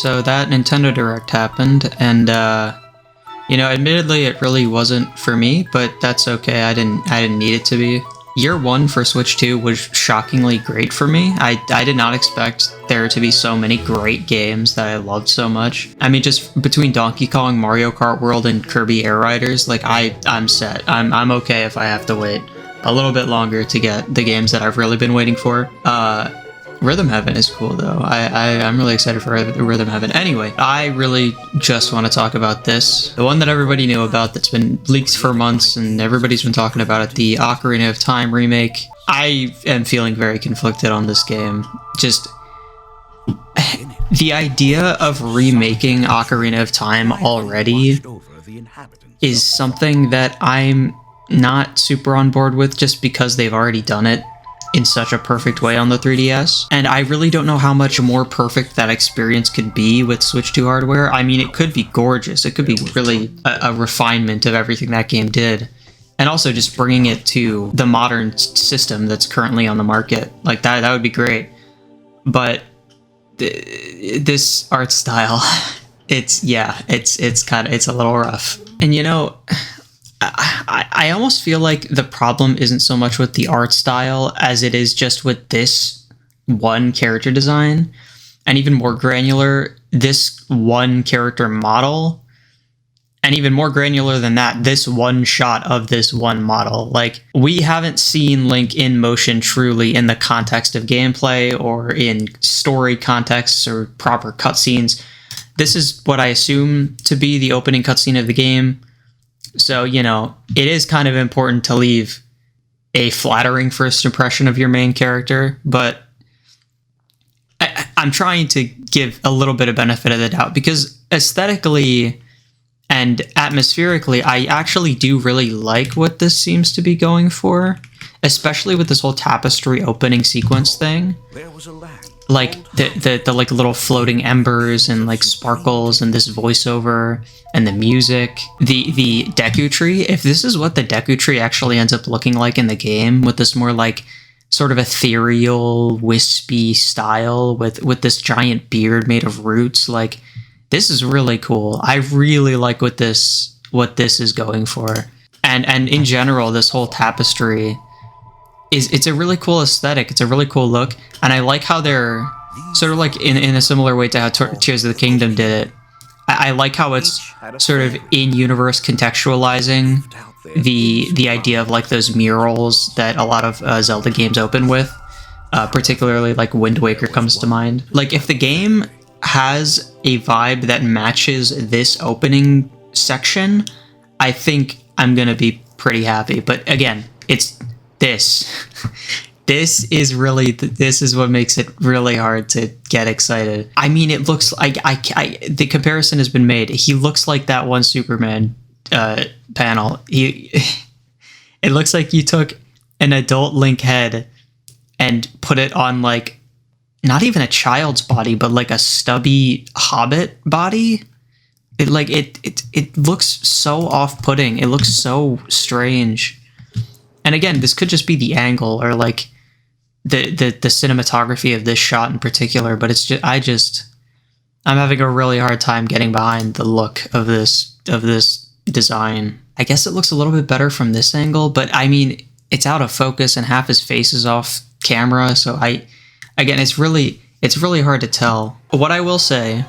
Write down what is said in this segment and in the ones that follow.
So that Nintendo Direct happened, and admittedly, it really wasn't for me, but that's okay. I didn't need it to be. Year 1 for Switch 2 was shockingly great for me. I did not expect there to be so many great games that I loved so much. I mean, just between Donkey Kong, Mario Kart World, and Kirby Air Riders, like I'm set. I'm okay if I have to wait a little bit longer to get the games that I've really been waiting for. Rhythm Heaven is cool though. I'm really excited for Rhythm Heaven. Anyway, I really just want to talk about this. The one that everybody knew about that's been leaked for months and everybody's been talking about it, the Ocarina of Time remake. I am feeling very conflicted on this game. Just the idea of remaking Ocarina of Time already is something that I'm not super on board with just because they've already done it in such a perfect way on the 3DS. And I really don't know how much more perfect that experience could be with Switch 2 hardware. I mean, it could be gorgeous. It could be really a refinement of everything that game did. And also just bringing it to the modern system that's currently on the market. Like that would be great. But this art style, it's a little rough. And I almost feel like the problem isn't so much with the art style as it is just with this one character design, and even more granular, this one character model, and even more granular than that, this one shot of this one model. Like, we haven't seen Link in motion truly in the context of gameplay or in story contexts or proper cutscenes. This is what I assume to be the opening cutscene of the game. So, it is kind of important to leave a flattering first impression of your main character, but I'm trying to give a little bit of benefit of the doubt because aesthetically and atmospherically, I actually do really like what this seems to be going for, especially with this whole tapestry opening sequence thing. There was a land. Like the like little floating embers and like sparkles and this voiceover and the music, the Deku Tree. If this is what the Deku Tree actually ends up looking like in the game, with this more like sort of ethereal, wispy style with this giant beard made of roots, like this is really cool. I really like what this is going for, and in general, this whole tapestry. It's a really cool aesthetic. It's a really cool look, and I like how they're sort of like in a similar way to how Tears of the Kingdom did it. I like how it's sort of in-universe contextualizing the idea of like those murals that a lot of Zelda games open with, particularly like Wind Waker comes to mind. Like if the game has a vibe that matches this opening section, I think I'm gonna be pretty happy. But again, it's this is what makes it really hard to get excited. I mean, it looks like the comparison has been made. He looks like that one Superman panel. It looks like you took an adult Link head and put it on like not even a child's body, but like a stubby Hobbit body. It looks so off-putting. It looks so strange. And again, this could just be the angle or like the cinematography of this shot in particular, but it's just I'm having a really hard time getting behind the look of this design. I guess it looks a little bit better from this angle, but I mean, it's out of focus and half his face is off camera, so it's really hard to tell. What I will say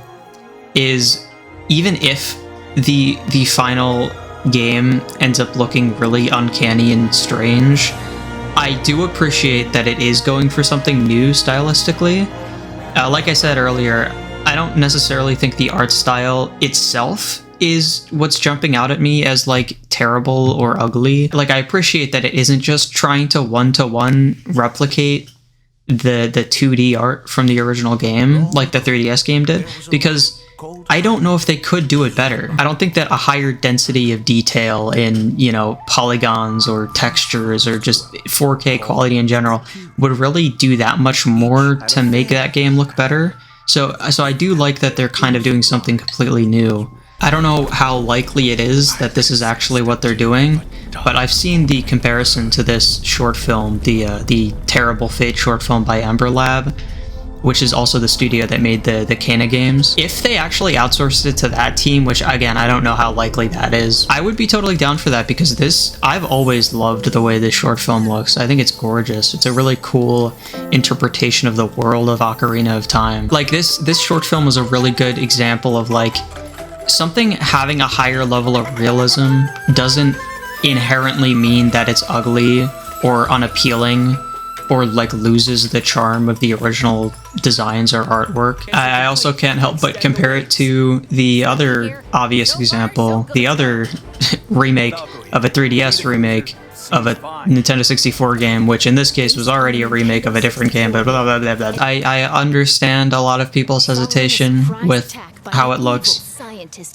is, even if the final game ends up looking really uncanny and strange, I do appreciate that it is going for something new stylistically. Like I said earlier, I don't necessarily think the art style itself is what's jumping out at me as like terrible or ugly. Like, I appreciate that it isn't just trying to one-to-one replicate the 2D art from the original game like the 3DS game did, because I don't know if they could do it better. I don't think that a higher density of detail in, polygons or textures or just 4K quality in general would really do that much more to make that game look better. So I do like that they're kind of doing something completely new. I don't know how likely it is that this is actually what they're doing, but I've seen the comparison to this short film, the Terrible Fate short film by Ember Lab, which is also the studio that made the Kena games. If they actually outsourced it to that team, which again, I don't know how likely that is, I would be totally down for that, because I've always loved the way this short film looks. I think it's gorgeous. It's a really cool interpretation of the world of Ocarina of Time. Like this short film was a really good example of like something having a higher level of realism doesn't inherently mean that it's ugly or unappealing or like loses the charm of the original designs or artwork. I also can't help but compare it to the other obvious example, the other remake of a 3DS remake of a Nintendo 64 game, which in this case was already a remake of a different game, but blah, blah, blah, blah. I understand a lot of people's hesitation with how it looks.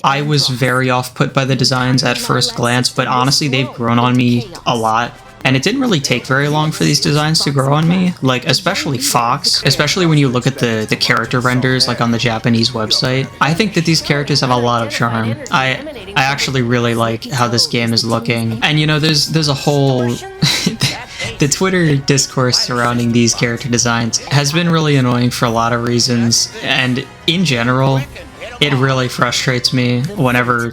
I was very off-put by the designs at first glance, but honestly, they've grown on me a lot. And it didn't really take very long for these designs to grow on me, like especially Fox, especially when you look at the character renders like on the Japanese website. I think that these characters have a lot of charm. I actually really like how this game is looking. And you know, there's a whole the Twitter discourse surrounding these character designs has been really annoying for a lot of reasons, and in general, it really frustrates me whenever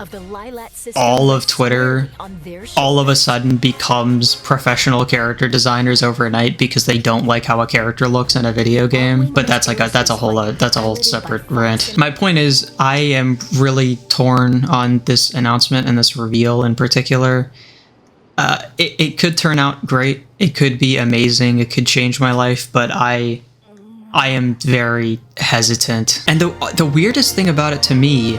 all of Twitter all of a sudden becomes professional character designers overnight because they don't like how a character looks in a video game. But that's a whole separate rant. My point is, I am really torn on this announcement and this reveal in particular. It could turn out great. It could be amazing. It could change my life, but I am very hesitant. And the weirdest thing about it to me,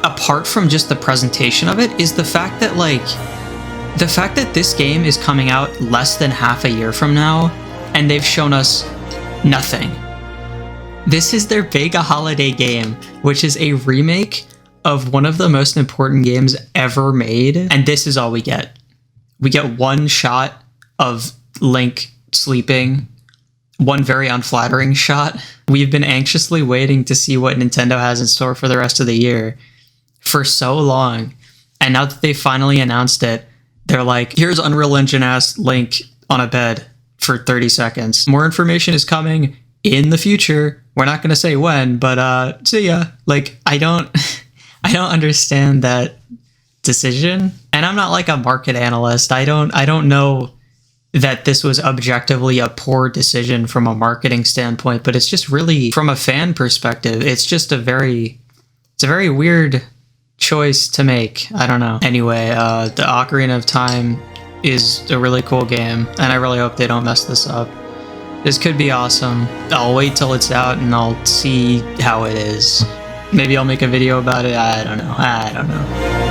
apart from just the presentation of it, is the fact that this game is coming out less than half a year from now, and they've shown us nothing. This is their big holiday game, which is a remake of one of the most important games ever made, and this is all we get. We get one shot of Link sleeping, one very unflattering shot. We've been anxiously waiting to see what Nintendo has in store for the rest of the year for so long. And now that they finally announced it, they're like, here's Unreal Engine-ass Link on a bed for 30 seconds. More information is coming in the future. We're not going to say when, but see ya. Like, I don't understand that decision. And I'm not like a market analyst. I don't know that this was objectively a poor decision from a marketing standpoint, but it's just really, from a fan perspective, it's just a very weird choice to make. I don't know. Anyway, the Ocarina of Time is a really cool game, and I really hope they don't mess this up. This could be awesome. I'll wait till it's out and I'll see how it is. Maybe I'll make a video about it. I don't know.